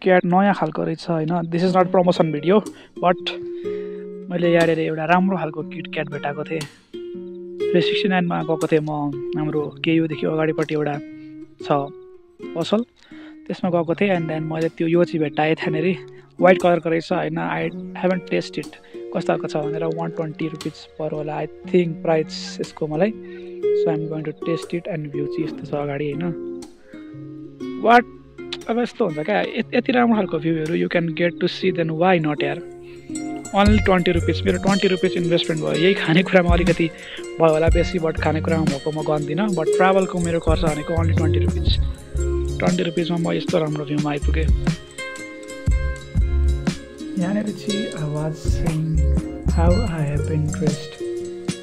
CAT नयाँ खालको रहेछ होइन। This is not promotion video, but मैले यहाँनिर एउटा राम्रो खालको किटक्याट भेटाएको थिएँ। 369 गएको थिएँ म, हाम्रो केयुदेखि अगाडिपट्टि एउटा छ पसल, त्यसमा गएको थिएँ। एन्ड देन मैले यो चाहिँ भेट्टाएँ त्यहाँनिर, वाइट कलरको रहेछ होइन। आई हेभन्ट टेस्ट इट कस्तो खालको छ भनेर 120 रुपिज पर होला आई थिङ्क प्राइस यसको मलाई। So I'm going to test it and view चाहिँ यस्तो छ अगाडि होइन। वाट अब यस्तो हुन्छ क्या, यति राम्रो खालको भ्यूहरू you can get to see, then why not यार। ओन्ली 20 रुपिज, मेरो 20 रुपिज इन्भेस्टमेन्ट भयो। यही खानेकुरामा अलिकति भयो होला बेसी, बट खानेकुरामा भएको म गर्दिनँ। बट ट्राभलको मेरो खर्च भनेको ओन्ली 20 रुपिज। 20 रुपिजमा म यस्तो राम्रो भ्यूमा आइपुगेँ। यहाँनिर चाहिँ आवाज how I have been dressed,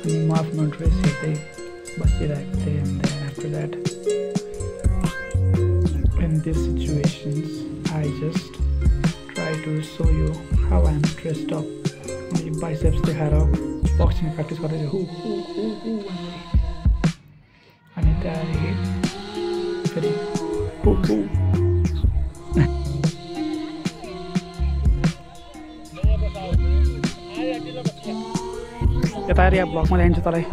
अनि म आफ्नो ड्रेस हेर्दै बसिरहेको थिएँ। And then after that in these situations I just try to show you how I am dressed up. My biceps देखाएर बक्सिङ प्र्याक्टिस गर्दै हु अनि त्यहाँदेखि फेरि यता आएर यहाँ ब्लगमा ल्याइन्छ तँलाई।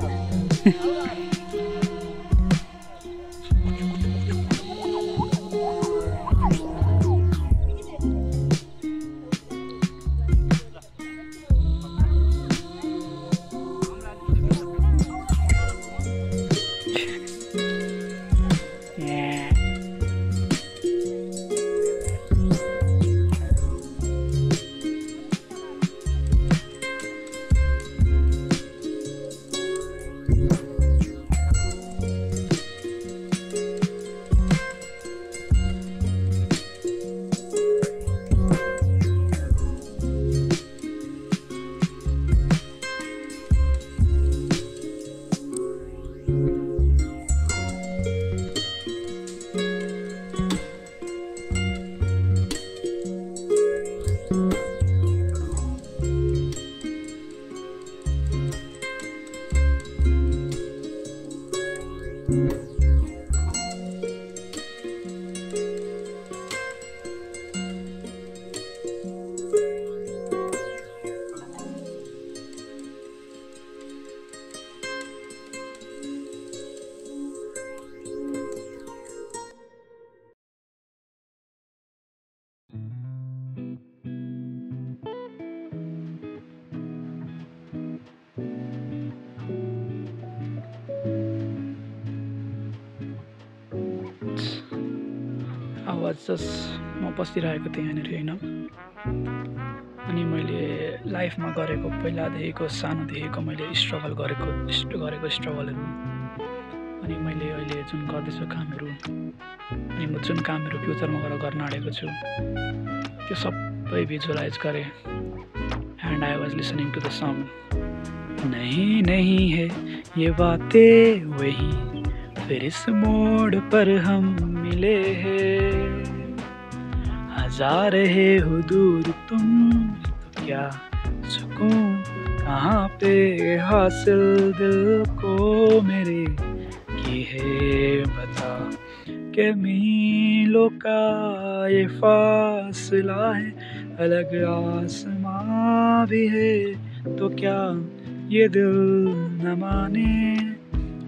आवाज जस्ट म बसिरहेको थिएँ यहाँनिर होइन। अनि मैले लाइफमा गरेको पहिलादेखिको सानोदेखिको मैले स्ट्रगल गरेको स्ट्रगलहरू, अनि मैले अहिले जुन गर्दैछु कामहरू, अनि म जुन कामहरू फ्युचरमा गएर गर्न आँटेको छु त्यो सबै भिजुअलाइज गरेँ। And I was listening to the song नहीं नहीं है ये बातें वही, फिर इस मोड़ पर हम मिले हैं, हजार रहे हो दूर तुम तो क्या सुकून कहाँ पे हासिल दिल को मेरे की है बता, के मीलों का ये फासला है, अलग आसमां भी है तो क्या ये दिल न माने।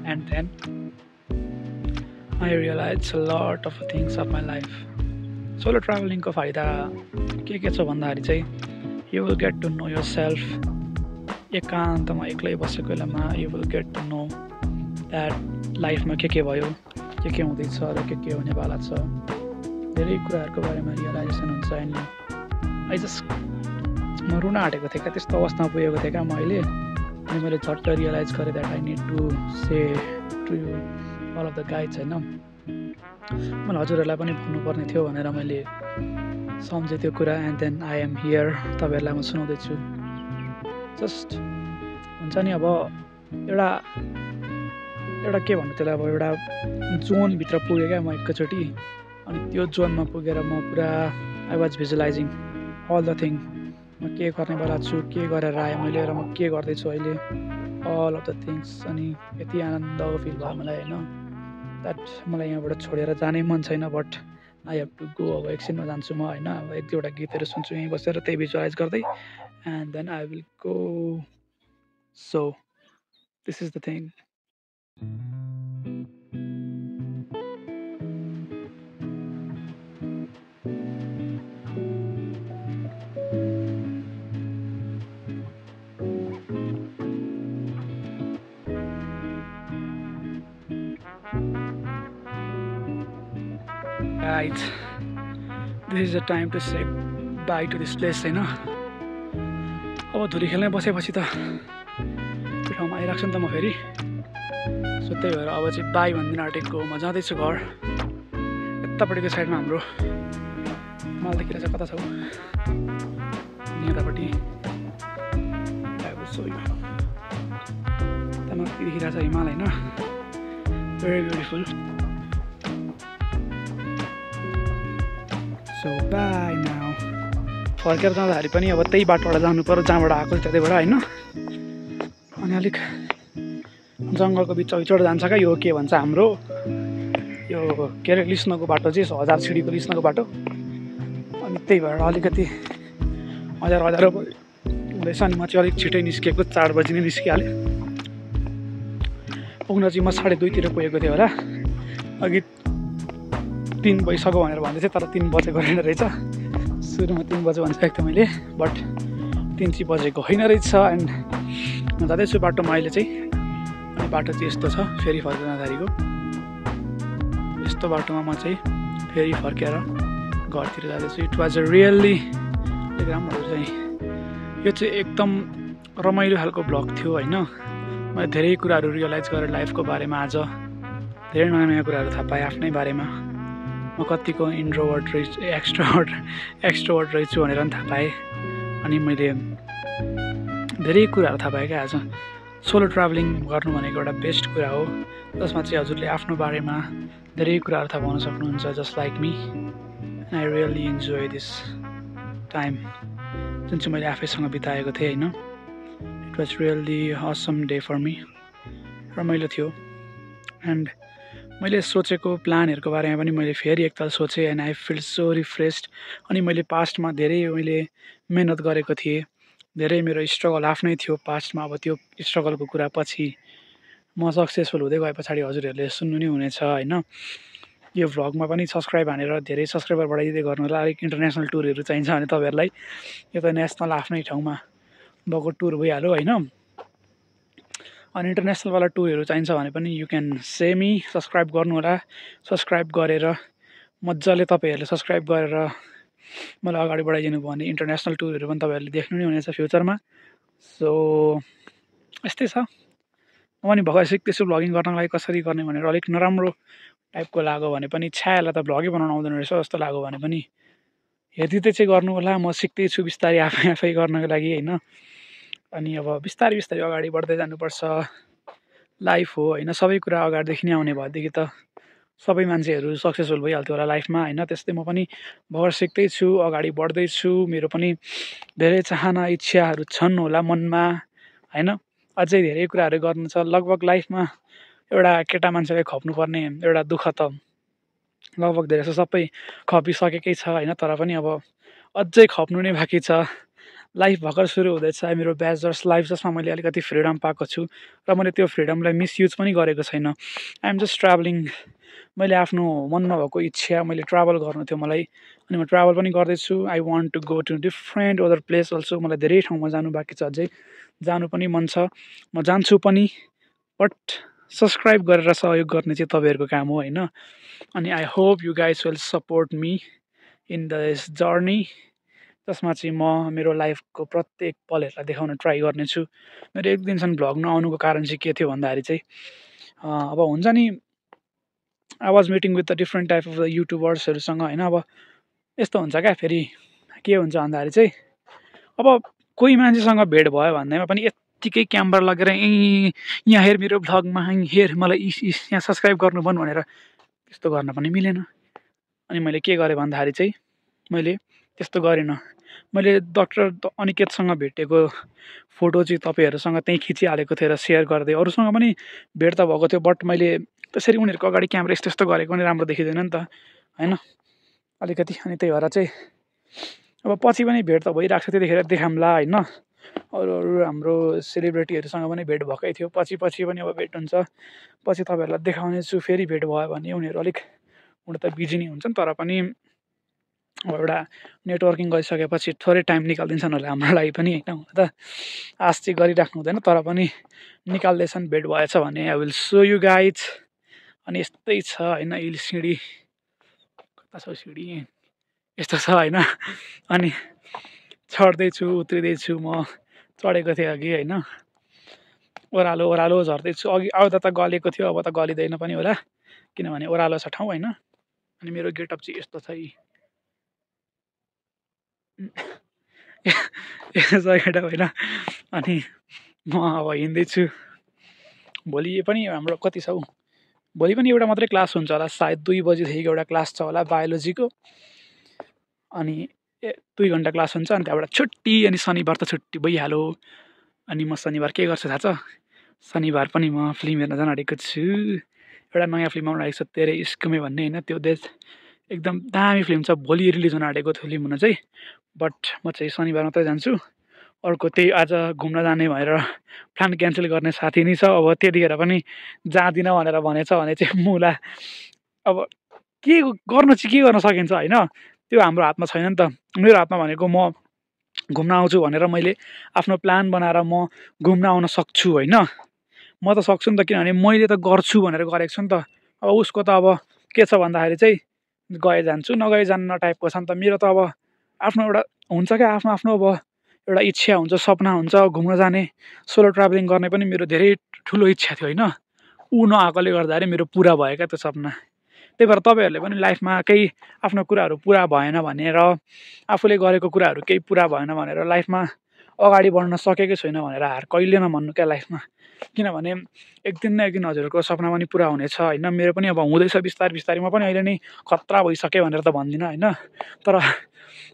And then I realized a lot of things of my life. Solo traveling को फाइदा के छ भन्दाखेरि चाहिँ you will get to know yourself. एकान्तमा एक्लै बसेको बेलामा you will get to know that लाइफमा के भयो, के हुँदैछ र के हुनेवाला छ, धेरै कुराहरूको बारेमा रियलाइजेसन हुन्छ। अनि म रुन आँटेको थिएँ क्या, त्यस्तो अवस्थामा पुगेको थिएँ क्या म अहिले। अनि मैले झट्ट रियलाइज गरेँ that I need to say to you all of the guides होइन। मैले हजुरहरूलाई पनि भन्नुपर्ने थियो भनेर मैले सम्झेँ त्यो कुरा। And then I am here, तपाईँहरूलाई म सुनाउँदैछु। जस्ट हुन्छ नि अब एउटा के भन्नु त्यसलाई, अब एउटा जोनभित्र पुगेँ क्या म एकैचोटि। अनि त्यो जोनमा पुगेर म पुरा I was visualizing all the thing, म के गर्नेवाला छु, के गरेर आएँ मैले र म के गर्दैछु अहिले, अल अफ द थिङ्स। अनि यति आनन्द फिल भयो मलाई होइन, द्याट मलाई यहाँबाट छोडेर जानै मन छैन। But I have to go अब एकछिनमा जान्छु म होइन अब एक दुईवटा गीतहरू सुन्छु यहीँ बसेर त्यही भिजुअलाइज गर्दै and then I will go so this is the thing Guys, this is the time to say bye to this place हैन अब धुरी खेल्नै बसेपछि त त्यो ठाउँमा आइराख्छु नि त म फेरि सो त्यही भएर अब चाहिँ बाई भन्दिन आँटेको म जाँदैछु घर यतापट्टिको साइडमा हाम्रो माल देखिरहेछ कता छ यतापट्टि माथि देखिरहेछ हिमाल होइन very beautiful so by now फर्केर जाँदाखेरि पनि अब त्यही बाटोबाट जानु पर्यो जहाँबाट आएको त्यतैबाट होइन अनि अलिक जङ्गलको बिचबाट जान्छ क्या यो के भन्छ हाम्रो यो के अरे लिस्नको बाटो चाहिँ 1000 सिँढीको लिस्नको बाटो अनि त्यही भएर अलिकति हजार हुँदैछ अनि म चाहिँ अलिक छिटै निस्किएको 4 बजी नै निस्किहालेँ पुग्न चाहिँ म 2:30 तिर पुगेको थिएँ होला अघि 3 भइसक्यो भनेर भन्दै थिएँ तर 3 बजेको रहेन रहेछ सुरुमा 3 बजे भनिसकेको थिएँ मैले बट 3 चाहिँ बजेको होइन रहेछ एन्ड म जाँदैछु बाटोमा अहिले चाहिँ अनि बाटो चाहिँ यस्तो छ फेरि फर्केर जाँदाखेरिको यस्तो बाटोमा म चाहिँ फेरि फर्केर घरतिर जाँदैछु इट वाज अ रियल्ली राम्रो चाहिँ यो चाहिँ एकदम रमाइलो खालको ब्लग थियो होइन मैले धेरै कुराहरू रियलाइज गरेँ लाइफको बारेमा आज धेरै नयाँ नयाँ कुराहरू थाहा पाएँ आफ्नै बारेमा म कतिको इन्ट्रोभर्ट रहेछु एक्सट्रोभर्ट रहेछु भनेर पनि थाहा पाएँ अनि मैले धेरै कुराहरू थाहा पाएँ क्या आज सोलो ट्राभलिङ गर्नु भनेको एउटा बेस्ट कुरा हो जसमा चाहिँ हजुरले आफ्नो बारेमा धेरै कुराहरू थाहा पाउन सक्नुहुन्छ just like me and I really enjoy this time जुन चाहिँ मैले आफैसँग बिताएको थिएँ होइन it was really awesome day for me रमाइलो थियो एन्ड मैले सोचेको प्लानहरूको बारेमा पनि मैले फेरि एकताल सोचेँ and I feel so refreshed अनि मैले पास्टमा धेरै मैले मेहनत गरेको थिएँ धेरै मेरो स्ट्रगल आफ्नै थियो पास्टमा अब त्यो स्ट्रगलको कुरा पछि म सक्सेसफुल हुँदै गए पछाडि हजुरहरूले सुन्नु नै हुनेछ होइन यो भ्लगमा पनि सब्सक्राइब हानेर धेरै सब्सक्राइबर बढाइदिँदै गर्नु होला अलिक इन्टरनेसनल टुरहरू चाहिन्छ भने तपाईँहरूलाई यो त नेसनल आफ्नै ठाउँमा भएको टुर भइहाल्यो होइन अनि इन्टरनेसनलवाला टुरहरू चाहिन्छ भने पनि you can say me subscribe गर्नु होला सब्सक्राइब गरेर मजाले तपाईँहरूले सब्सक्राइब गरेर मलाई अगाडि बढाइदिनु भयो भने इन्टरनेसनल टुरहरू पनि तपाईँहरूले देख्नु नै हुनेछ फ्युचरमा सो यस्तै छ म पनि भर्खर सिक्दैछु भ्लगिङ गर्नको लागि कसरी गर्ने भनेर अलिक नराम्रो टाइपको लाग्यो भने पनि छ्यालाई त भ्लगै बनाउनु आउँदैन रहेछ जस्तो लाग्यो भने पनि हेरिदिँदै चाहिँ गर्नु होला म सिक्दैछु बिस्तारै आफै गर्नको लागि होइन अनि अब बिस्तारै बिस्तारै अगाडि बढ्दै जानुपर्छ लाइफ हो होइन सबै कुरा अगाडिदेखि नै आउने भएदेखि त सबै मान्छेहरू सक्सेसफुल भइहाल्थ्यो होला लाइफमा होइन त्यस्तै म पनि भर्खर सिक्दैछु अगाडि बढ्दैछु मेरो पनि धेरै चाहना इच्छाहरू छन् होला मनमा होइन अझै धेरै कुराहरू गर्नु छ लगभग लाइफमा एउटा केटा मान्छेलाई खप्नुपर्ने एउटा दुःख त लगभग धेरै जस्तो सबै खपिसकेकै छ होइन तर पनि अब अझै खप्नु नै बाँकी छ लाइफ भर्खर सुरु हुँदैछ मेरो ब्याचलर्स लाइफ जसमा मैले अलिकति फ्रिडम पाएको छु र मैले त्यो फ्रिडमलाई मिसयुज पनि गरेको छैन आइ एम जस्ट ट्राभलिङ मैले आफ्नो मनमा भएको इच्छा मैले ट्राभल गर्नु थियो मलाई अनि म ट्राभल पनि गर्दैछु I want to go to different other place also मलाई धेरै ठाउँमा जानु बाँकी छ अझै जानु पनि मन छ म जान्छु पनि बट सब्सक्राइब गरेर सहयोग गर्ने चाहिँ तपाईँहरूको काम हो होइन अनि I hope you guys will support me in this journey जसमा चाहिँ म मेरो लाइफको प्रत्येक पलहरूलाई देखाउन ट्राई गर्नेछु मेरो एक दिनसम्म भ्लग नआउनुको कारण चाहिँ के थियो भन्दाखेरि चाहिँ अब हुन्छ नि I was meeting with the different type of the युट्युबर्सहरूसँग होइन अब यस्तो हुन्छ क्या फेरि के हुन्छ भन्दाखेरि चाहिँ अब कोही मान्छेसँग भेट भयो भन्दैमा पनि यत्तिकै क्यामेरा लगेर यहाँ हेर मेरो भ्लगमा हेर मलाई यहाँ सब्सक्राइब गर्नु भन् भनेर त्यस्तो गर्न पनि मिलेन अनि मैले के गरेँ भन्दाखेरि चाहिँ मैले त्यस्तो गरिनँ मैले डाक्टर अनिकेतसँग भेटेको फोटो चाहिँ तपाईँहरूसँग त्यहीँ खिचिहालेको थिएँ र सेयर गर्दै अरूसँग पनि भेट त भएको थियो बट मैले त्यसरी उनीहरूको अगाडि क्यामेरा यस्तो गरेको पनि राम्रो देखिँदैन नि त होइन अलिकति। अनि त्यही भएर चाहिँ अब पछि पनि भेट त भइरहेको छ, त्यतिखेर देखाउँला होइन। अरू हाम्रो सेलिब्रेटीहरूसँग पनि भेट भएकै थियो, पछि पनि अब भेट हुन्छ। पछि तपाईँहरूलाई देखाउने छु, फेरि भेट भयो भने। उनीहरू अलिक हुन त बिजी नै हुन्छन्, तर पनि अब एउटा नेटवर्किङ गरिसकेपछि थोरै टाइम निकालिदिन्छन् होला हाम्रो लागि पनि होइन। हुन त आश चाहिँ गरिराख्नु हुँदैन, तर पनि निकाल्दैछन् भेट भएछ भने। I will so you guys. अनि यस्तै छ होइन, हिल सिँढी कता छ सिँढी यस्तो छ होइन। अनि चढ्दैछु उत्रिँदैछु, म चढेको थिएँ अघि होइन, ओह्रालो झर्दैछु। अघि आउँदा त गलेको थियो, अब त गलिँदैन पनि होला, किनभने ओह्रालो छ ठाउँ होइन। अनि मेरो गेटअप चाहिँ यस्तो छ गेटअप होइन। अनि म अब हिँड्दैछु। भोलि पनि हाम्रो कति छ हौ, भोलि पनि एउटा मात्रै क्लास हुन्छ होला सायद, 2 बजीदेखिको एउटा क्लास छ होला बायोलोजीको। अनि 2 घन्टा क्लास हुन्छ, अनि त्यहाँबाट छुट्टी। अनि शनिबार त छुट्टी भइहाल्यो। अनि म शनिबार के गर्छु थाहा छ? शनिबार पनि म फिल्म हेर्न जान आँटेको छु। एउटा नयाँ फिल्म आउन आँटेको छ, तेरे इश्क में भन्ने होइन। त्यो एकदम दामी फिल्म छ, भोलि रिलिज हुन आँटेको फिल्म हुन चाहिँ। बट म चाहिँ शनिबार मात्रै जान्छु। अर्को त्यही आज घुम्न जाने भनेर प्लान क्यान्सल गर्ने साथी नै छ। अब त्यतिखेर पनि जाँदिनँ भनेर भनेछ भने चाहिँ मुला अब के गर्नु चाहिँ के गर्न सकिन्छ होइन। त्यो हाम्रो हातमा छैन नि त। मेरो हातमा भनेको म घुम्न आउँछु भनेर मैले आफ्नो प्लान बनाएर म घुम्न आउन सक्छु होइन। म त सक्छु नि त, किनभने मैले त गर्छु भनेर गरेको छु नि त। अब उसको त अब के छ भन्दाखेरि चाहिँ गए जान्छु नगए जान्न टाइपको छ नि त। मेरो त अब आफ्नो एउटा हुन्छ क्या, आफ्नो आफ्नो अब एउटा इच्छा हुन्छ, सपना हुन्छ घुम्न जाने। सोलो ट्राभलिङ गर्ने पनि मेरो धेरै ठुलो इच्छा थियो होइन। ऊ नआएकोले गर्दाखेरि मेरो पुरा भयो क्या त्यो सपना। त्यही भएर तपाईँहरूले पनि लाइफमा केही आफ्नो कुराहरू पुरा भएन भनेर, आफूले गरेको कुराहरू केही पुरा भएन भनेर लाइफमा अगाडि बढ्न सकेकै छैन भनेर हार कहिले नमान्नु क्या लाइफमा। किनभने एक दिन न एक दिन हजुरहरूको सपना पनि पुरा हुनेछ होइन। मेरो पनि अब हुँदैछ बिस्तारै। म पनि अहिले नै खतरा भइसकेँ भनेर त भन्दिनँ होइन, तर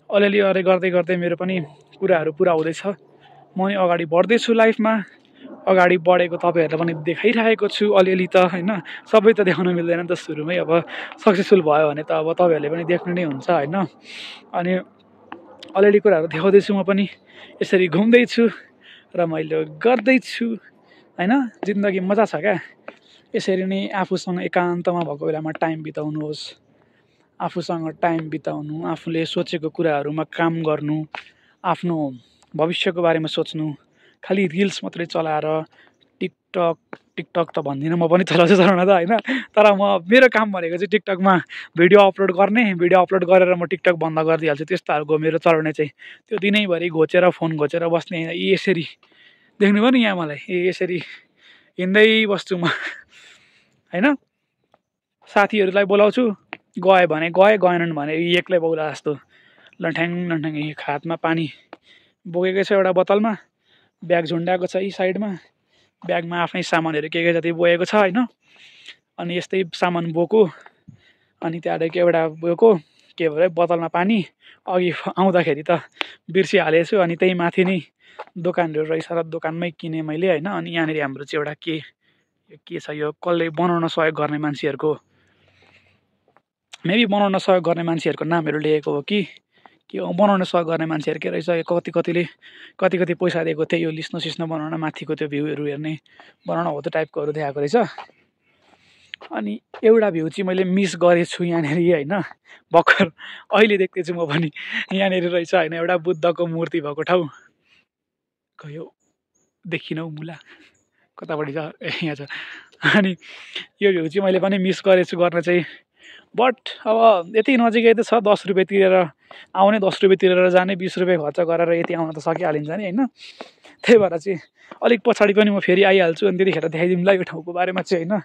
अलिअलि गर्दै गर्दै मेरो पनि कुराहरू पुरा हुँदैछ। म नि अगाडि बढ्दैछु लाइफमा। अगाडि बढेको तपाईँहरूलाई पनि देखाइरहेको छु अलिअलि त होइन। सबै त देखाउन मिल्दैन नि त सुरुमै। अब सक्सेसफुल भयो भने त अब तपाईँहरूले पनि देख्नु नै हुन्छ होइन। अनि अलिअलि कुराहरू देखाउँदैछु म पनि। यसरी घुम्दैछु र मैले गर्दैछु होइन। जिन्दगी मजा छ क्या। यसरी नै आफूसँग एकान्तमा भएको बेलामा टाइम बिताउनुहोस्। आफूसँग टाइम बिताउनु, आफूले सोचेको कुराहरूमा काम गर्नु, आफ्नो भविष्यको बारेमा सोच्नु। खालि रिल्स मात्रै चलाएर टिकटक त भन्दिनँ, म पनि चलाउँछु चलाउन त होइन। तर मेरो काम भनेको चाहिँ टिकटकमा भिडियो अपलोड गर्ने, भिडियो अपलोड गरेर म टिकटक बन्द गरिदिइहाल्छु। त्यस्तो खालको मेरो चलाउने चाहिँ। त्यो दिनैभरि घोचेर फोन घोचेर बस्ने यसरी देख्नुभयो नि यहाँ मलाई, यसरी हिँड्दै बस्छु म होइन। साथीहरूलाई बोलाउँछु, गयो भने गए, गएनन् भने एक्लै बौला जस्तो लन्ठ्याङ हातमा पानी बोकेकै छ एउटा बोतलमा, ब्याग झुन्डाएको छ यी साइडमा, ब्यागमा आफ्नै सामानहरू के जति बोकेको छ होइन। अनि यस्तै सामान बोको, अनि त्यहाँदेखि एउटा बोको के भयो बोतलमा पानी। अघि आउँदाखेरि त बिर्सिहालेको छु। अनि त्यही माथि नै दोकानहरू रहेछ र दोकानमै किनेँ मैले होइन। अनि यहाँनिर हाम्रो चाहिँ एउटा के छ यो कसले बनाउन सहयोग गर्ने मान्छेहरूको, मेबी बनाउन सहयोग गर्ने मान्छेहरूको नामहरू लेखेको हो कि के हो, बनाउन सहयोग गर्ने मान्छेहरू के रहेछ, कतिले कति पैसा दिएको थियो यो लिस्न सिस्न बनाउन, माथिको त्यो भ्यूहरू हेर्ने बनाउन हो त्यो टाइपकोहरू देखाएको रहेछ। अनि एउटा भ्यू चाहिँ मैले मिस गरेछु यहाँनिर होइन। भर्खर अहिले देख्दैछु म पनि यहाँनिर रहेछ होइन, एउटा बुद्धको मूर्ति भएको ठाउँ। गयो देखिनौ मुला कतापट्टि छ, यहाँ छ। अनि यो भ्यू चाहिँ मैले पनि मिस गरेछु गर्न चाहिँ। बट अब यति नजिकै त छ, 10 रुपियाँ तिरेर आउने, 10 रुपियाँ तिरेर जाने, 20 रुपियाँ खर्च गरेर यति आउन त सकिहालिन्छ नि होइन। त्यही भएर चाहिँ अलिक पछाडि पनि म फेरि आइहाल्छु। अनि त्यतिखेर देखाइदिउँला यो ठाउँको बारेमा चाहिँ होइन।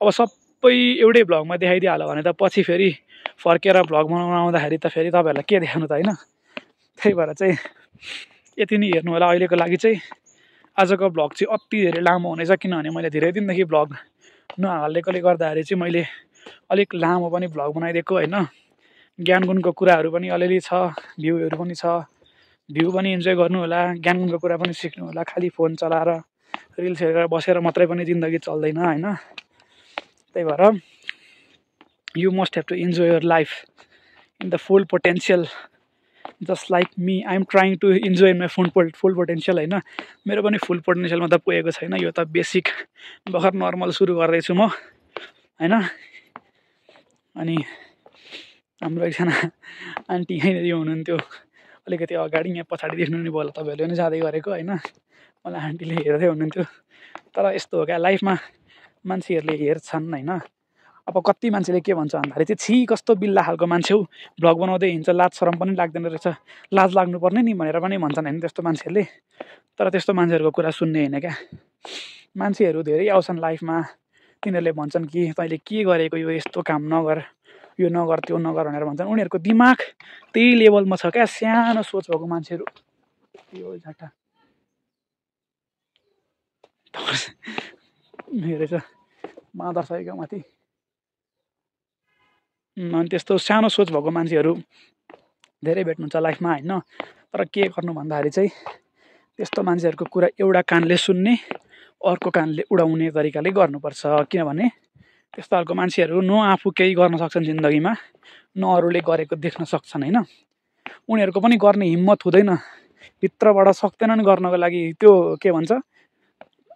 अब सबै एउटै भ्लगमा देखाइदिइहाल्यो भने त पछि फेरि फर्केर भ्लग बनाउन आउँदाखेरि त फेरि तपाईँहरूलाई के देखाउनु त होइन। त्यही भएर चाहिँ यति नै हेर्नु होला अहिलेको लागि चाहिँ। आजको भ्लग चाहिँ अति धेरै लामो हुनेछ, किनभने मैले धेरै दिनदेखि भ्लग नहालेकोले गर्दाखेरि चाहिँ मैले अलिक लामो पनि भ्लग बनाइदिएको होइन। ज्ञानगुणको कुराहरू पनि अलिअलि छ, भ्यूहरू पनि छ। भ्यू पनि इन्जोय गर्नु होला, ज्ञानगुणको कुरा पनि सिक्नु होला। खालि फोन चलाएर रिल्स हेरेर बसेर मात्रै पनि जिन्दगी चल्दैन होइन। त्यही भएर you must have to enjoy your life. In the full potential just like me I am trying to enjoy my full potential होइन। मेरो पनि फुल पोटेन्सियलमा त पुगेको छैन, यो त बेसिक भर्खर नर्मल सुरु गर्दैछु म होइन। अनि हाम्रो एकजना आन्टी यहीँनिर हुनुहुन्थ्यो अलिकति अगाडि, यहाँ पछाडि देख्नु नि भयो तपाईँहरूले पनि जाँदै गरेको होइन। मलाई आन्टीले हेर्दै हुनुहुन्थ्यो। तर यस्तो हो क्या, लाइफमा मान्छेहरूले हेर्छन् होइन। अब कति मान्छेले के भन्छ भन्दाखेरि चाहिँ छि कस्तो बिल्ला खालको मान्छे हौ, भ्लग बनाउँदै हिँड्छ, लाज शरम पनि लाग्दैन रहेछ, लाज लाग्नुपर्ने नि भनेर पनि भन्छन् होइन त्यस्तो मान्छेहरूले। तर त्यस्तो मान्छेहरूको कुरा सुन्ने होइन क्या। मान्छेहरू धेरै आउँछन् लाइफमा, तिनीहरूले भन्छन् कि तैँले के गरेको, यो यस्तो काम नगर, यो नगर, त्यो नगर भनेर भन्छन्। उनीहरूको दिमाग त्यही लेभलमा छ क्या, सानो सोच भएको मान्छेहरू। यो झाटा हेरेछ मादर छ क्या माथि। अनि त्यस्तो सानो सोच भएको मान्छेहरू धेरै भेट्नुहुन्छ लाइफमा होइन। तर के गर्नु भन्दाखेरि चाहिँ त्यस्तो मान्छेहरूको कुरा एउटा कानले सुन्ने, अर्को कानले उडाउने तरिकाले गर्नुपर्छ। किनभने त्यस्तो खालको मान्छेहरू न आफू केही गर्न सक्छन् जिन्दगीमा, न अरूले गरेको देख्न सक्छन् होइन। उनीहरूको पनि गर्ने हिम्मत हुँदैन, भित्रबाट सक्दैनन् गर्नको लागि। त्यो के भन्छ,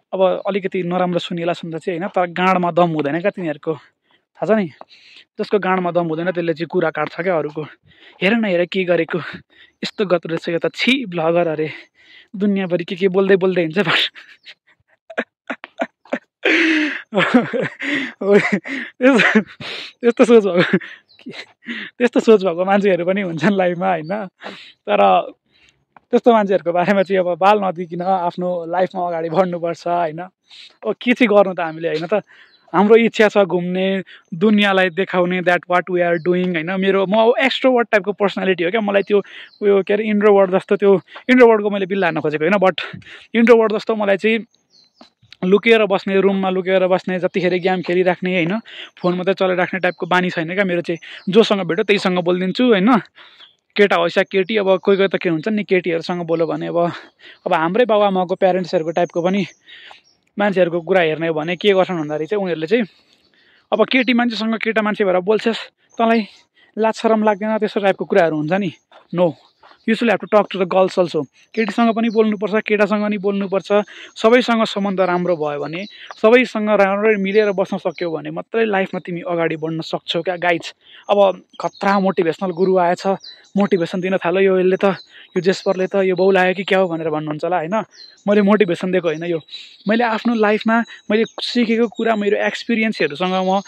अब अलिकति नराम्रो सुनिएला सुन्छ चाहिँ होइन, तर गाँडमा दम हुँदैन क्या तिनीहरूको, थाहा छ नि। जसको गाँडमा दम हुँदैन त्यसले चाहिँ कुरा काट्छ क्या अरूको। हेर न हेर के गरेको, यस्तो गत रहेछ, यो त छि भ्लगर अरे, दुनियाँभरि के बोल्दै बोल्दै हिँड्छ। त्यस्तो सोच भएको मान्छेहरू पनि हुन्छन् लाइफमा होइन। तर त्यस्तो मान्छेहरूको बारेमा चाहिँ अब बाल नदिकिन आफ्नो लाइफमा अगाडि बढ्नुपर्छ होइन। अब के चाहिँ गर्नु त हामीले होइन त, हाम्रो इच्छा छ घुम्ने, दुनियाँलाई देखाउने, that what we are doing होइन। म एक्सट्रोभर्ट टाइपको पर्सनालिटी हो क्या, मलाई त्यो उयो के अरे इन्ट्रोभर्ट जस्तो, त्यो इन्ट्रोभर्टको मैले बिल्ला हान्न खोजेको होइन, बट इन्ट्रोभर्ट जस्तो मलाई चाहिँ लुकेर बस्ने, रुममा लुकेर बस्ने, जतिखेर गेम खेलिराख्ने होइन, फोन मात्रै चलाइराख्ने टाइपको बानी छैन क्या मेरो चाहिँ। जोसँग भेट्यो त्यहीसँग बोलिदिन्छु होइन। केटा होस् या केटी, अब कोही कोही त के हुन्छ नि, केटीहरूसँग बोल्यो भने अब हाम्रै बाबुआमाको प्यारेन्ट्सहरूको टाइपको पनि मान्छेहरूको कुरा हेर्ने हो भने के गर्छन् भन्दाखेरि चाहिँ उनीहरूले चाहिँ अब केटी मान्छेसँग केटा मान्छे भएर बोल्छस्, तँलाई लाज शरम लाग्दैन, त्यस्तो टाइपको कुराहरू हुन्छ नि। No, you should have to talk to the girls also. केटीसँग पनि बोल्नुपर्छ, केटासँग पनि बोल्नुपर्छ। सबैसँग सम्बन्ध राम्रो भयो भने, सबैसँग राम्ररी मिलेर बस्न सक्यौ भने मात्रै लाइफमा तिमी अगाडि बढ्न सक्छौ क्या गाइज। अब खतरा मोटिभेसनल गुरु आएछ, मोटिभेसन दिन थाल्यो, यो यसले त, यो जेस्परले त यो बाउ लाग्यो कि क्या हो भनेर भन्नुहुन्छ होला होइन। मैले मोटिभेसन दिएको होइन, यो मैले आफ्नो लाइफमा मैले सिकेको कुरा, मेरो एक्सपिरियन्सहरूसँग म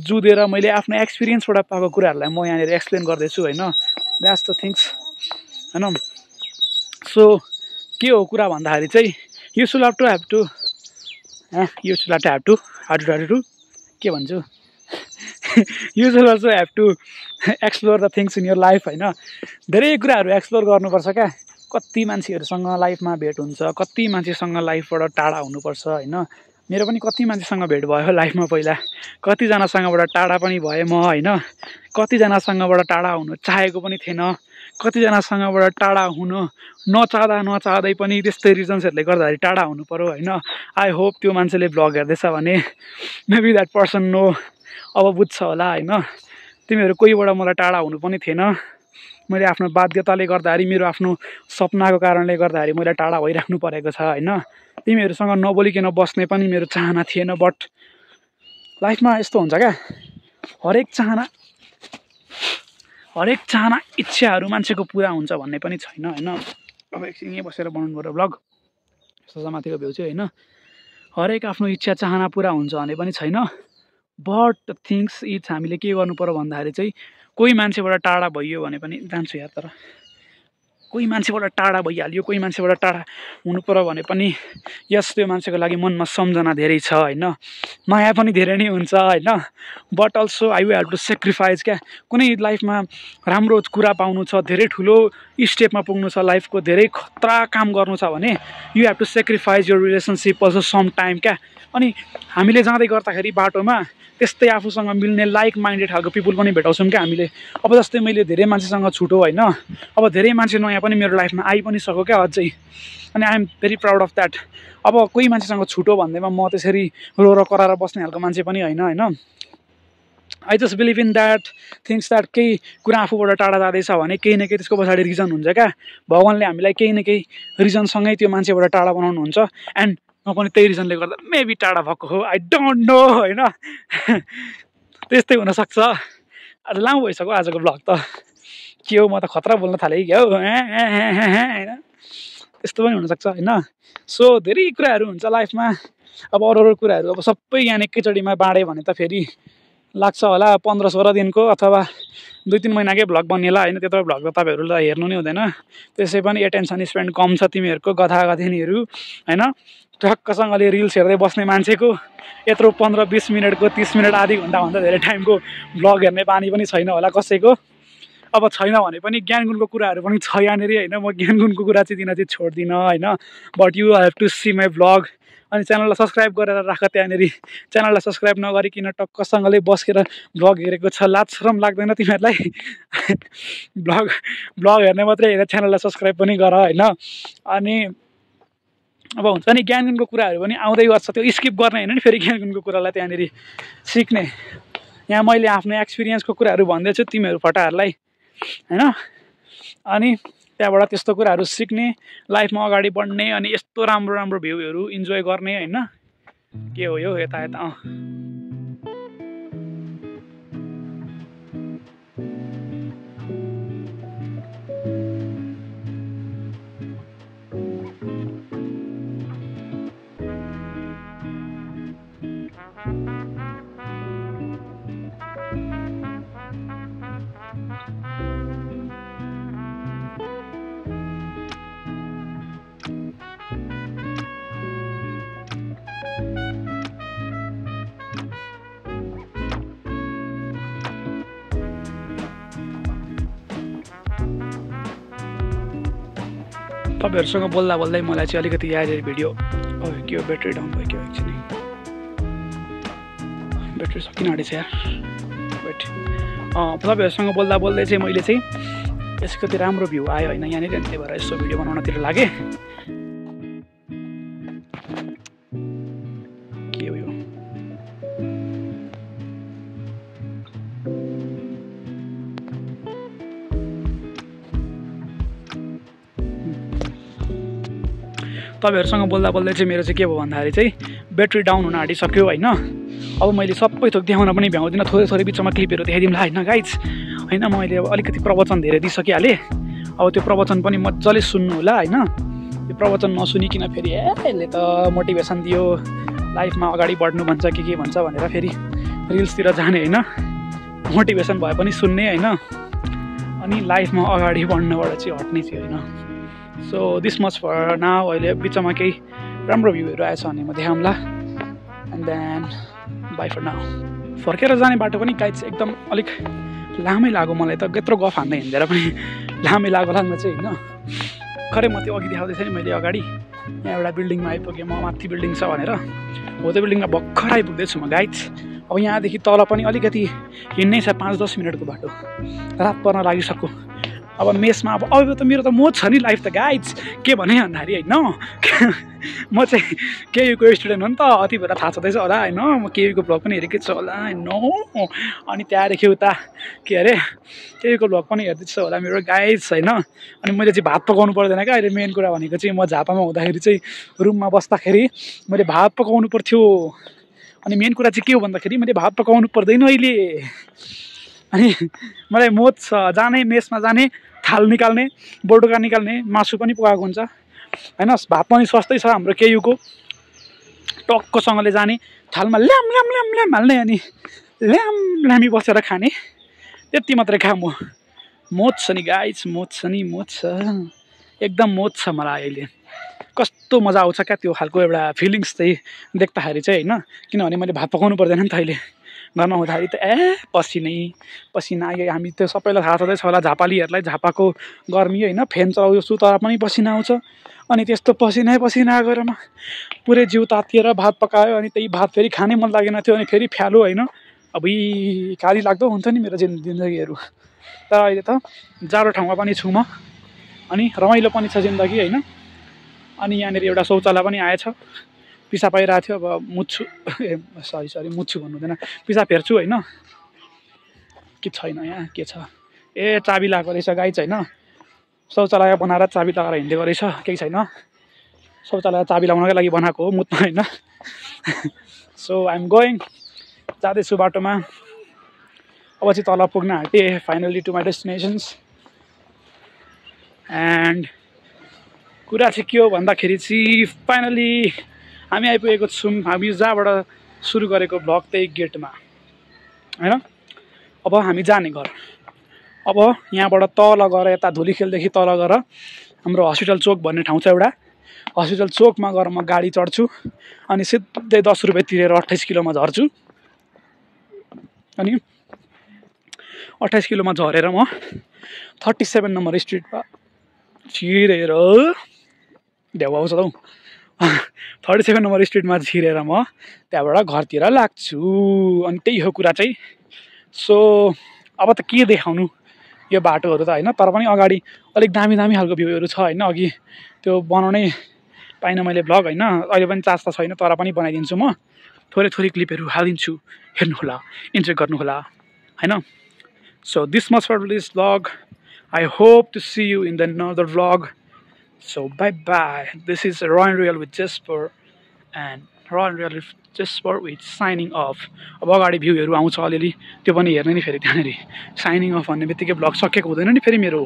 जुधेर मैले आफ्नो एक्सपिरियन्सबाट पाएको कुराहरूलाई म यहाँनिर एक्सप्लेन गर्दैछु होइन। द्याट्स द थिङ्स होइन। सो के हो कुरा भन्दाखेरि चाहिँ यु सुड हेभ टु के भन्छु, you should also have to explore the things in your life होइन। धेरै कुराहरू एक्सप्लोर गर्नुपर्छ क्या। कति मान्छेहरूसँग लाइफमा भेट हुन्छ, कति मान्छेसँग लाइफबाट टाढा हुनुपर्छ होइन। मेरो पनि कति मान्छेसँग भेट भयो लाइफमा, पहिला कतिजनासँगबाट टाढा पनि भएँ म होइन। कतिजनासँगबाट टाढा हुनु चाहेको पनि थिएन, कतिजनासँगबाट टाढा हुन नचाहँदै पनि त्यस्तै रिजन्सहरूले गर्दाखेरि टाढा हुनु पऱ्यो होइन। आई होप त्यो मान्छेले भ्लग हेर्दैछ भने मेबी द्याट पर्सन नो, अब बुझ्छ होला होइन। तिमीहरू कोहीबाट मलाई टाढा हुनु पनि थिएन, मैले आफ्नो बाध्यताले गर्दाखेरि, मेरो आफ्नो सपनाको कारणले गर्दाखेरि मैले टाढा भइराख्नु परेको छ होइन। तिमीहरूसँग नबोलिकन बस्ने पनि मेरो चाहना थिएन, बट लाइफमा यस्तो हुन्छ क्या, हरेक चाहना इच्छाहरू मान्छेको पुरा हुन्छ भन्ने पनि छैन होइन। अब एकछिन यहीँ बसेर बनाउनु पऱ्यो भ्लग, यस्तो माथिको भ्यू चाहिँ होइन। हरेक आफ्नो इच्छा चाहना पुरा हुन्छ भन्ने पनि छैन, बट थिङ्स इट्स हामीले के गर्नु पऱ्यो भन्दाखेरि चाहिँ कोही मान्छेबाट टाढा भइयो भने पनि, जान्छु यार, तर कोही मान्छेबाट टाढा भइहाल्यो, कोही मान्छेबाट टाढा हुनु पऱ्यो भने पनि यस त्यो मान्छेको लागि मनमा सम्झना धेरै छ होइन, माया पनि धेरै नै हुन्छ होइन। But also I will have to sacrifice क्या। कुनै लाइफमा राम्रो कुरा पाउनु छ, धेरै ठुलो स्टेपमा पुग्नु छ, लाइफको धेरै खतरा काम गर्नु छ भने you have to sacrifice your relationship also some time क्या। अनि हामीले जाँदै गर्दाखेरि बाटोमा त्यस्तै आफूसँग मिल्ने लाइक माइन्डेड खालको पिपुल पनि भेटाउँछौँ क्या हामीले। अब जस्तै मैले धेरै मान्छेसँग छुटो होइन, अब धेरै मान्छे नयाँ पनि मेरो लाइफमा आइ पनि सक्यो क्या अझै, अनि I am very proud of that. अब कोही मान्छेसँग छुटो भन्दैमा म त्यसरी रो कराएर बस्ने खालको मान्छे पनि होइन होइन। I just believe in that things that केही कुरा आफूबाट टाढा जाँदैछ भने केही न केही त्यसको पछाडि रिजन हुन्छ क्या। भगवान्ले हामीलाई केही न केही रिजनसँगै त्यो मान्छेबाट टाढा बनाउनुहुन्छ एन्ड म पनि त्यही रिजनले गर्दा मेबी टाढा भएको हो, आई डोन्ट नो होइन। त्यस्तै हुनसक्छ। आज लामो भइसक्यो आजको भ्लग त, के हो म त खतरा बोल्न थालेँ क्या हो होइन, त्यस्तो पनि हुनसक्छ होइन। सो धेरै कुराहरू हुन्छ लाइफमा, अब अरू कुराहरू अब सबै यहाँ एकैचोटिमा बाँड्यो भने त फेरि लाग्छ होला 15-16 दिनको अथवा 2-3 महिनाकै भ्लग बनिएला होइन। त्यत्रो भ्लग त तपाईँहरूले हेर्नु नै हुँदैन, त्यसै पनि एटेन्सन स्पेन्ड कम छ तिमीहरूको गधागधिनीहरू होइन। ठक्कसँगले रिल्स हेर्दै बस्ने मान्छेको यत्रो 15-20 मिनटको 30 मिनट आधी घन्टाभन्दा धेरै टाइमको भ्लग हेर्ने बानी पनि छैन होला कसैको। अब छैन भने पनि ज्ञानगुणको कुराहरू पनि छ यहाँनिर होइन। म ज्ञानगुणको कुरा चाहिँ दिन चाहिँ छोड्दिनँ होइन। But you have to see my vlog. अनि च्यानललाई सब्सक्राइब गरेर राख त्यहाँनिर। च्यानललाई सब्सक्राइब नगरिकन टक्कसँगले बसेर भ्लग हेरेको छ, लाज शरम लाग्दैन तिमीहरूलाई? भ्लग हेर्ने मात्रै हेरेर च्यानललाई सब्सक्राइब पनि गर होइन। अनि अब हुन्छ नि ज्ञानगुणको कुराहरू पनि आउँदै गर्छ, त्यो स्किप गर्ने होइन नि फेरि ज्ञानगुणको कुरालाई त्यहाँनिर सिक्ने। यहाँ मैले आफ्नो एक्सपिरियन्सको कुराहरू भन्दैछु तिमीहरू फटाहरूलाई होइन। अनि त्यहाँबाट त्यस्तो कुराहरू सिक्ने, लाइफमा अगाडि बढ्ने, अनि यस्तो राम्रो राम्रो भ्यूहरू इन्जोय गर्ने होइन। के हो यो यता यता तपाईँहरूसँग बोल्दा बोल्दै मलाई चाहिँ अलिकति यहाँनिर भिडियो के हो ब्याट्री डाउन भयो क्या एकछिन, ब्याट्री सकिन आँटेछ यार वेट। तपाईँहरूसँग बोल्दा बोल्दै चाहिँ मैले चाहिँ यसको कति राम्रो भ्यू आयो होइन यहाँनिर, अनि त्यही भएर यसो भिडियो बनाउनतिर लागेँ। के हो यो तपाईँहरूसँग बोल्दा बोल्दै चाहिँ मेरो चाहिँ के भयो भन्दाखेरि चाहिँ ब्याट्री डाउन हुन आँटिसक्यो होइन। अब मैले सबै थोक देखाउन पनि भ्याउँदिनँ, थोरै थोरै बिचमा क्लिपहरू देखाइदिउँला होइन गाइज होइन। मैले अब अलिकति प्रवचन धेरै दिइसकिहालेँ, अब त्यो प्रवचन पनि मजाले सुन्नु होला होइन। त्यो प्रवचन नसुनिकन फेरि यसले त मोटिभेसन दियो लाइफमा अगाडि बढ्नु भन्छ के भन्छ भनेर फेरि रिल्सतिर जाने होइन। मोटिभेसन भए पनि सुन्ने होइन, अनि लाइफमा अगाडि बढ्नबाट चाहिँ हट्ने चाहिँ होइन। So this much for now. अहिले बिचमा केही राम्रो भ्यूहरू आएछ भने म देखाउँला and then bye for now. फर्केर जाने बाटो पनि गाइड चाहिँ एकदम अलिक लामै लाग्यो मलाई त, यत्रो गफ हान्दै हिँडेर पनि लामै लाग्न चाहिँ होइन। खरै म त्यो अघि देखाउँदै थिएँ नि मैले अगाडि यहाँ एउटा बिल्डिङमा आइपुगेँ, म माथि बिल्डिङ छ भनेर, हो त्यो बिल्डिङमा भर्खर आइपुग्दैछु म गाइड। अब यहाँदेखि तल पनि अलिकति हिँड्नै छ 5-10 मिनटको बाटो, रात पर्न लागिसक्यो। अब मेसमा अब त मेरो त मोज छ नि लाइफ त गाइज, के भने भन्दाखेरि होइन म चाहिँ केयुको स्टुडेन्ट हो नि त, अति बेला थाहा छँदैछ होला होइन। म केयुको भ्लग पनि हेरेकै छ होला होइन। अनि त्यहाँदेखि उता के अरे केयुको भ्लग पनि हेर्दैछ होला मेरो गाइज होइन। अनि मैले चाहिँ भात पकाउनु पर्दैन क्या अहिले, मेन कुरा भनेको चाहिँ म झापामा हुँदाखेरि चाहिँ रुममा बस्दाखेरि मैले भात पकाउनु पर्थ्यो। अनि मेन कुरा चाहिँ के हो भन्दाखेरि मैले भात पकाउनु पर्दैन अहिले। अनि मलाई मोज छ जाने, मेसमा जाने, थाल निकाल्ने, बटुका निकाल्ने, मासु पनि पकाएको हुन्छ होइन। भात पनि सस्तै छ हाम्रो केयुको, टक्कसँगले जाने, थालमा ल्याम ल्याम ल्याम ल्याम हाल्ने, अनि ल्याम ल्यामी बसेर खाने, त्यति मात्रै काम हो। मोज छ नि गाइज, मोज छ नि, मोज छ एकदम मोज छ मलाई अहिले। कस्तो मजा आउँछ क्या त्यो खालको एउटा फिलिङ्स चाहिँ देख्दाखेरि चाहिँ होइन। किनभने मैले भात पकाउनु पर्दैन नि त अहिले, घरमा हुँदाखेरि त पसिना आयो। हामी त्यो सबैलाई थाहा छँदैछ होला झापालीहरूलाई, झापाको गर्मी होइन, फ्यान चलाउँछु तर पनि पसिना आउँछ। अनि त्यस्तो पसिना गएर पुरै जिउ तातिएर भात पकायो, अनि त्यही भात फेरि खानै मन लागेन थियो, अनि फेरि फ्यालो होइन। अब खाली लाग्दो हुन्छ नि मेरो जिन्दगीहरू। तर अहिले त जाडो ठाउँमा पनि छु म, अनि रमाइलो पनि छ जिन्दगी होइन। अनि यहाँनिर एउटा शौचालय पनि आएछ, पिसाब आइरहेको थियो, अब मुत्छु मुत्छु भन्नु हुँदैन, पिसाब हेर्छु होइन। कि छैन यहाँ के छ ए चाबी लगाएको रहेछ गाइज होइन शौचालय बनाएर चाबी लगाएर हिँडेको रहेछ केही छैन शौचालय चाबी लगाउनकै लागि बनाएको हो मुत्न होइन सो आइ एम गोइङ जाँदैछु बाटोमा अब चाहिँ तल पुग्न आँटेँ finally to my destinations and कुरा चाहिँ के हो भन्दाखेरि चाहिँ फाइनली हामी आइपुगेको छौँ हामी जहाँबाट सुरु गरेको भ्लग त्यही गेटमा होइन अब हामी जाने घर अब यहाँबाट तल गएर यता धुलीखेलदेखि तल गएर हाम्रो हस्पिटल चोक भन्ने ठाउँ छ एउटा हस्पिटल चोकमा गएर म गाडी चढ्छु अनि सिधै 10 रुपियाँ तिरेर 28 किलोमा झर्छु अनि 28 किलोमा झरेर म 37 नम्बर स्ट्रिटमा छिरेर ढेउ आउँछ हौ 37 नम्बर स्ट्रिटमा छिरेर म त्यहाँबाट घरतिर लाग्छु अनि त्यही हो कुरा चाहिँ सो अब त के देखाउनु यो बाटोहरू त होइन तर पनि अगाडि अलिक दामी दामी खालको भ्यूहरू छ होइन अघि त्यो बनाउनै पाइनँ मैले भ्लग होइन अहिले पनि चार्ज त छैन तर पनि बनाइदिन्छु म थोरै थोरै क्लिपहरू हालिदिन्छु हेर्नुहोला इन्जोय गर्नुहोला होइन so this much for this vlog I hope to see you in the another vlog so bye bye this is raw and real with Jesper and raw and real Jesper with signing off अब अगाडि भ्यूहरू आउँछ अलिअलि त्यो पनि हेर्ने नि फेरि त्यहाँनिर साइनिङ अफ भन्ने बित्तिकै भ्लग सकेको हुँदैन नि फेरि मेरो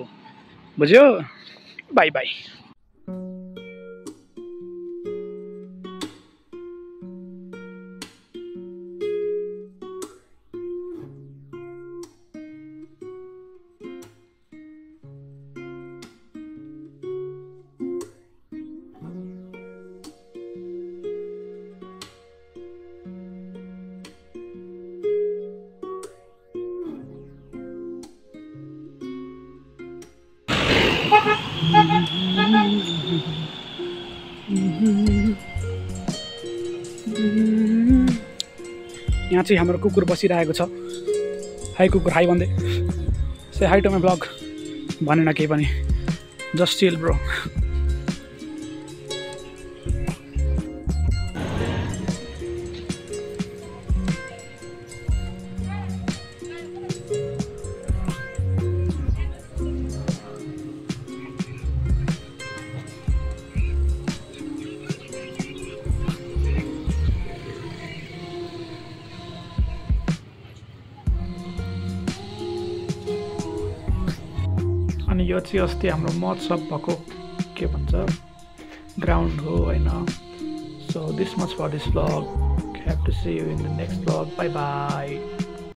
बुझ्यो बाई बाई यहाँ चाहिँ हाम्रो कुकुर बसिरहेको छ हाई कुकुर हाई भन्दै से हाई टु माई भ्लग भनेन केही पनि जस्ट चिल ब्रो अनि यो चाहिँ अस्ति हाम्रो महोत्सव भएको के भन्छ ग्राउन्ड हो होइन so this much for this vlog have to see you in the next vlog bye by